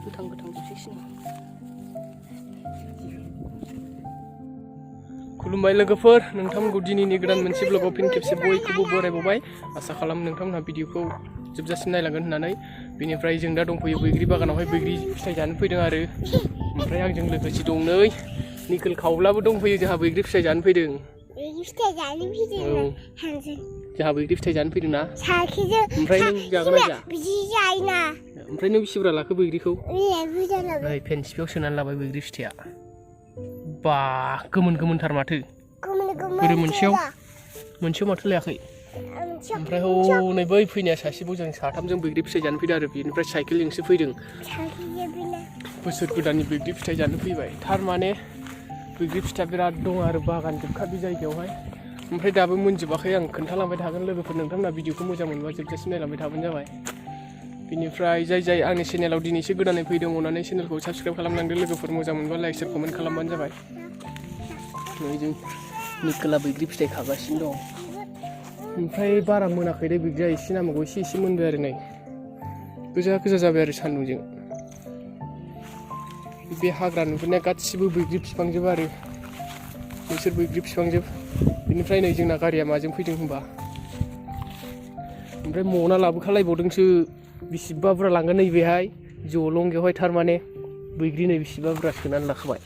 गोथां दसेसिम खुलुमबाय लोगोफोर नोंथांमोनखौ दिनैनि गोदान मोनसे ब्लगाव फिन खेबसे बयखौबो बरायबावबाय आसा खालाम नोंथांमोनहा भिडिअखौ जोबजासिम नायलांगोन होननानै बेनिफ्राय जों दा दंफैयो बैग्रि बागानावहाय बैग्रि फिथाइ जानो फैदों आरो ओमफ्राय आंजों लोगोसे दं नै निखोल खावब्लाबो दंफैयो जोंहा बैग्रि फिथाइ जानो फैदों जोंहा बैग्रि फिथाइ जानो फैदों ना ओमफ्राय नों जागोन ना जाया ओमफ्राय नों बेसे बुरजा लाखो बैग्रिखौ नै फेन्सिफियाव सोनानै लाबाय बैग्रि फिथाइया बा गोमोनथार माथो ओरै मोनसेयाव माथो लायाखै ओमफ्राय हनै बै फैनाया सासेबाव जों साथामजों बैग्रि फिथाइ जानो फैदों आरो बेनिफ्राय साइकेलजोंसो फैदों बोसोर गोदाननि बैग्रि फिथाइ जानो फैबाय थारमाने बैग्रि फिथाइ बिराद दं आरो बागान जोबखा बे जायगायावहाय ओमफ्राय दाबो मोनजोबाखै आं खोन्थालांबाय थागोन लोगोफोर नोंथांमोना भिडिअखौ मोजां मोनबा जोबजासिम नायलांबाय थाबानो जाबाय बिनिफ्राय जाय आंनि चेनेलाव दिनैसो गोदानै फैदों अननानै चेनेलखौ साबस्क्राइब खालामलांदो लोगोफोर मोजां मोनबा लाइक शेयार कमेन्ट खालामबानो जाबाय नै जों निकोला बैग्रि फिथाइ खागासिनो दं ओमफ्राय बारा मोनाखै दे बैग्रिया एसे नांबावगौ एसे मोनबाय आरो नै गोजा जाबाय आरो सान्दुंजों बे हाग्रा नुहुरनाया गासिबो बैग्रि बिफांजोब आरो नोंसोर बैग्रि बिफांजोब बेनिफ्राय नै जोंना गारिया माजों फैदों होनबा ओमफ्राय मना लाबोखालायबावदोंसो बेसेबा बुरजा लांगोन नैबेहाय जलंगायावहाय थारमाने बैग्रि नै बेसेबा बुरजा सोनानै लाखाबाय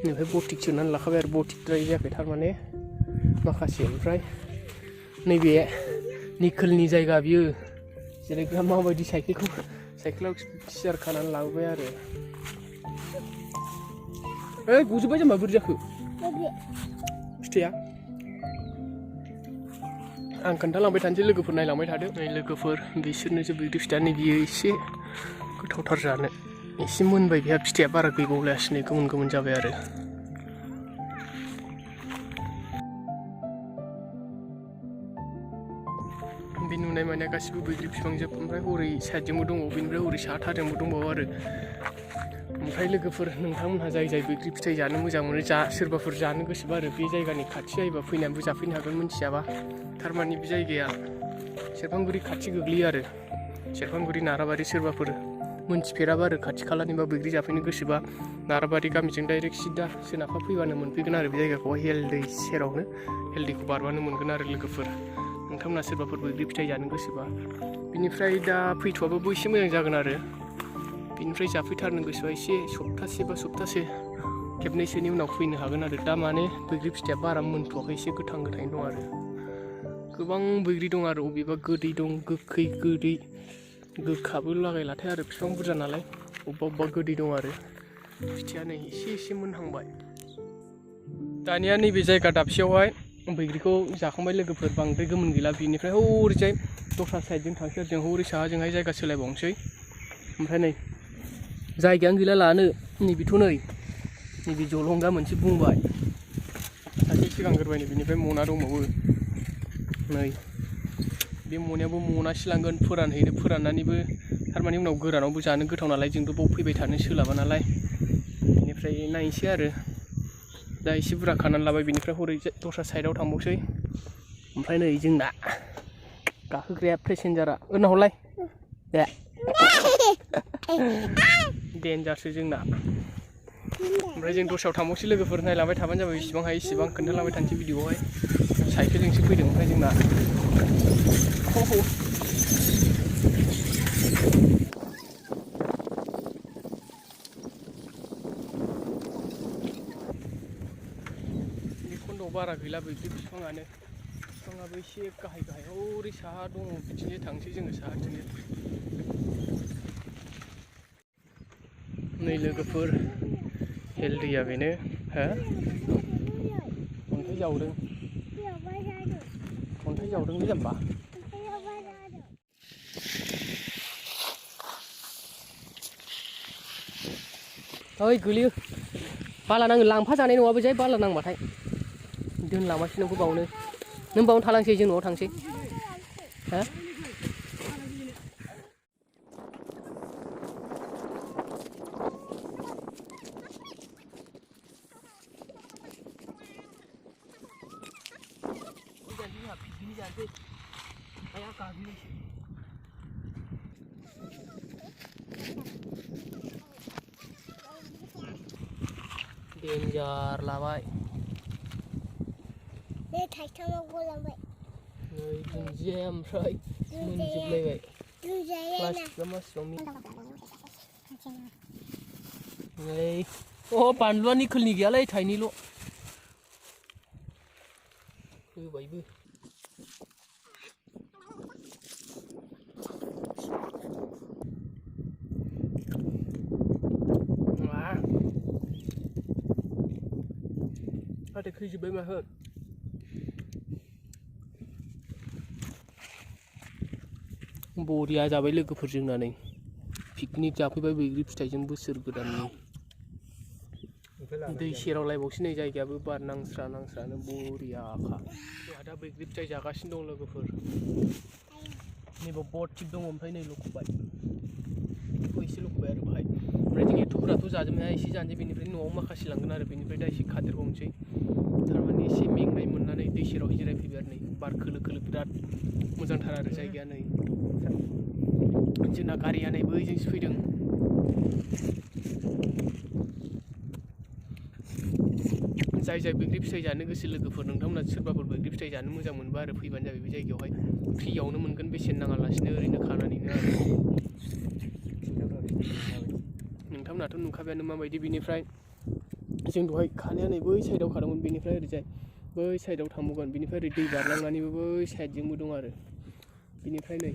बेनिफ्राय बटिक सोनानै लाखाबाय आरो बटिकद्राय जायाखै थारमाने माखासे ओमफ्राय नैबे निकोलनि जायगा बियो जिरायग्रा माबायदि साइकेलाव सियार खानानै लाबोबाय आरो गजोब्बाय जाम्बा बोरै जाखो फिथाइया आं खोन्थालांबाय थानोसै लोगोफोर नायलांबाय थादो नै लोगोफोर बिसोरनोसो बैग्रि फिथाइया नै बियो एसे गोथावथार जानो एसे मोनबाय बेहा फिथाइया बारा गैबावलायासै गोमोन जाबाय आरो बे नुनाय माने गासिबो बैग्रि बिफांजोब ओमफ्राय हरै साइडजोंबो दङ बेनिफ्राय हरै साथाजोंबो दंबावो आरो ओमफ्राय लोगोफोर नोंथांमोनहा जाय बैग्रि फिथाइ जानो मोजां मोनो सोरबाफोर जानो गोसोबा आरो बे जायगानि खाथि जायोबा फैनानैबो जाफैनो हागोन मिथियाबा थारमाने बे जायगाया सेरफांगुरि खाथि गोग्लैयो आरो सेरफांगुरि नाराबारि सोरबाफोर मोनथिफेराबा आरो खाथि खालानिबा बैग्रि जाफैनो गोसोबा नाराबारि गामिजों डाइरेक्ट सिदा सोनाबहा फैबानो मोनफैगोन आरो बे जायगाखौहाय हेल्दै सेरावनो हेल्दैखौ बारबानो मोनगोन आरो लोगोफोर नोंथांमोना सोरबाफोर बैग्रि फिथाइ जानो गोसोबा बिनिफ्राय दा फैथ'वाबाबो एसे मोजां जागोन आरो बिनिफ्राय जाफैथारनो गोसोबा एसे सप्तासे खेबनैसोनि उनाव फैनो हागोन आरो दा माने बैग्रि फिथाइया बारा मोनथ'वाखै एसे गोथाङैनो दं आरो गोबां बैग्रि दं आरो अबेबा गोदै दं गोखै गोदै गोखाबो लागायलाथाय आरो बिफां बुरजा नालाय अबेबा गोदै दं आरो फिथाइया नै एसे मोनहांबाय दानिया नैबे जायगा दाबसेयावहाय बैग्रिखौ जाखांबाय लोगोफोर बांद्राय गोमोन गैला बिनिफ्राय हरैजाय दस्रा साइडजों थांसै आरो जों हरै साहाजोंहाय जायगा सोलायबावनोसै ओमफ्राय नै जायगायानो गैला लानो नैबेथ' नैबे जलंगा मोनसे बुंबाय सासे सिगांग्रोबायनो बिनिफ्राय मना दंबावो नै बे मनायाबो मनासे लांगोन फोराननानैबो थारमाने उनाव गोरानावबो जानो गोथाव नालाय जोंथ' बाव फैबाय थानो सोलाबा नालाय बेनिफ्राय नायनोसै आरो दा एसे बुरजा खानानै लाबाय बिनिफ्राय हरै दस्रा साइडआव थांबावसै ओमफ्राय नै जोंना गाखोग्राया पेसेन्जारा हरलाय दे देन्जारसो जोंना ओमफ्राय जों दस्रायाव थांबावसै लोगोफोर नायलांबाय थाबानो जाबाय बेसेबां हायो इसेबां खोन्थालांबाय थानोसै भिडिअआवहाय साइकेलजोंसो फैदों ओमफ्राय जोंना बे खन्द'आव बारा गैला बैग्रि बिफाङाबो एसे गाहाय हरै साहा दङ बिथिंजाय थांसै जोङो साहाथिंजाय नै लोगोफोर हेल्दैया बेनो हो अन्थाइ जावदोंलै जाम्बा ओइ गोलैयो बाला नाङो लांफा जानाय नङाबो जाय बाला नांबाथाय दोनलांमासै नोंखौ बावनो नों बावनो थालांसै जों न'आव थांसै हो Danger लाबाय नै थाइथामाव गलांबाय नै दुन्दिया ओमफ्राय मोनजोबलायबाय प्लास्टिकआ मासिबां नै बानलुआ निखोलनि गैयालै थाइनैल' होबायबो हाथाय खैजोब्बाय माथो बरिया जाबाय लोगोफोरजों नानै पिकनिक जाफैबाय बैग्रि फिथाइजों बोसोर गोदाननि दै सेराव लायबावसै नै जायगायाबो बार नांस्रा नांस्रानो बरियाखा जोंहा दा बैग्रि फिथाइ जागासिनो दं लोगोफोर नैबाव बटिक दङ ओमफ्राय नै लखबबाय एसे लखबबाय आरो बाहाय ओमफ्राय जों एथ'फोराथ' जाजोबनो हाया एसे जानोसै बेनिफ्राय न'आव माखासे लांगोन आरो बेनिफ्राय दा एसे खादेरबावनोसै थारमाने एसे मेंनाय मोननानै दै सेरावहाय जिरायफैबाय आरो नै बार खोलो खोलो बिराद मोजांथार आरो जायगाया नै जोंना गारिया नै बैजोंसो फैदों जाय जाय बैग्रि फिथाइ जानो गोसो लोगोफोर नोंथांमोना सोरबाफोर बैग्रि फिथाइ जानो मोजां मोनबा आरो फैबानो जाबाय बे जायगायावहाय फ्रियावनो मोनगोन बेसेन नाङालासिनो ओरैनो खानानैनो आरो नोंथांमोनाथ' नुखाबायानो माबायदि बेनिफ्राय जों दहाय खानाया नै बै साइडआव खादोंमोन बेनिफ्राय ओरैजाय बै साइडआव थांबावगोन बेनिफ्राय ओरै दै बारलांनानैबो बै साइडजोंबो दं आरो बेनिफ्राय नै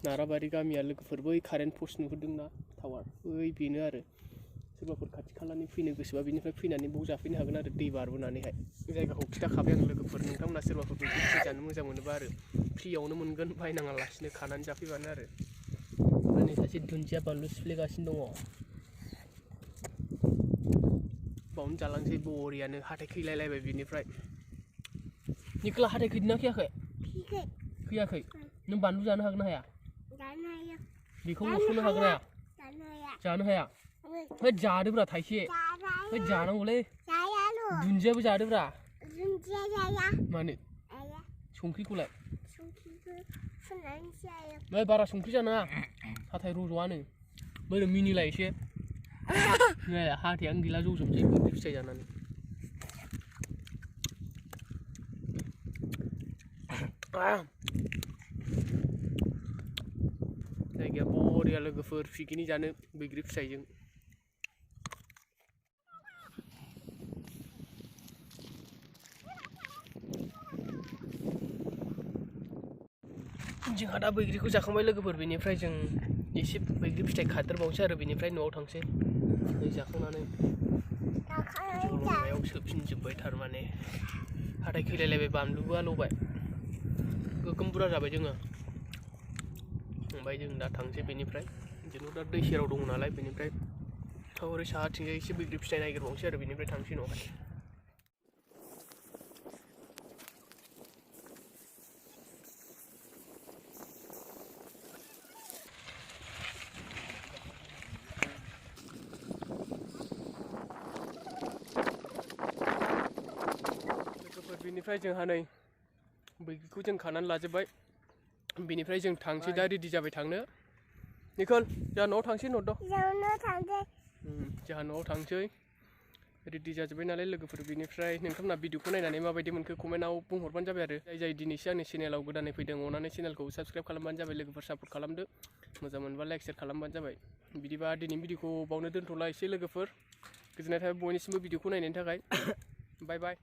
नाराबारि गामिया लोगोफोर बै कारेन्ट पस्ट नुहुरदोंना टावार बै बेनो आरो सोरबाफोर खाथि खालानि फैनो गोसोबा बेनिफ्राय फैनानै बाव जाफैनो हागोन आरो दै बारबोनानैहाय जायगाखौ खिथाखाबाय आं लोगोफोर नोंथांमोना सोरबाफोर बैग्रि फिथाइ जानो मोजां मोनोबा आरो फ्रियावनो मोनगोन बायनाङा लासिनो खानानै जाफैबानो आरो नै सासे दुन्दिया बानलु सिफ्लेगासिनो दङ बावनो जालांसै बरियानो हाथाय खैलायलायबाय बेनिफ्राय निखोला हाथाय खैदोंना खैयाखै खैयाखै नों बानलु जानो हागोन ना हाया बेखौ लस'नो हागोन ना हाया जानो हाया है जादोब्रा थाइसे है जानांगौलै दुन्दियाबो जादोब्रा मानो संख्रिखौलाय नै बारा संख्रि जानाङा हाथाय रज'आनो बोरै मिनिलाय एसे नै हाथायानो गैला जजोबसै बैग्रि फिथाइ जानानै जायगाया बरिया लोगोफोर पिकनिक जानो बैग्रि फिथाइजों जोंहा दा बैग्रिखौ जाखांबाय लोगोफोर बेनिफ्राय जों एसे बैग्रि फिथाइ खादेरबावनोसै आरो बेनिफ्राय न'आव थांसै नै जाखांनानै जलंगायाव सोफिनजोब्बाय थारमाने हाथाय खैलायलायबाय बानलुबो आलौबाय गोगोम बुरजा जाबाय जोङो ओमफ्राय जों दा थांसै बेनिफ्राय जोंथ' दा दै सेराव दङ नालाय बेनिफ्राय ओरै साहाथिंजाय एसे बैग्रि फिथाइ नागिरबावनोसै आरो बेनिफ्राय थांसै न'आवहाय बेनिफ्राय जोंहा नै बैग्रिखौ जों खानानै लाजोब्बाय बेनिफ्राय जों थांसै दा रेडि जाबाय थांनो निखोल जोंहा न'आव थांसै न'द' जोंहा न'आव थांसै रेडि जाजोब्बाय नालाय लोगोफोर बेनिफ्राय नोंथांमोना भिडिअखौ नायनानै माबायदि मोनखो कमेन्टआव बुंहरबानो जाबाय आरो जाय दिनैसो आंनि चेनेलाव गोदानै फैदों अननानै चेनेलखौ साबस्क्राइब खालामबानो जाबाय लोगोफोर सापर्ट खालामदो मोजां मोनबा लाइक शेयार खालामबानो जाबाय बिदिबा दिनैनि भिडिअखौ बावनो दोनथ'ला एसे लोगोफोर गोजोननाय थाबाय बयनिसिमबो भिडिअखौ नायनायनि थाखाय बाय बाय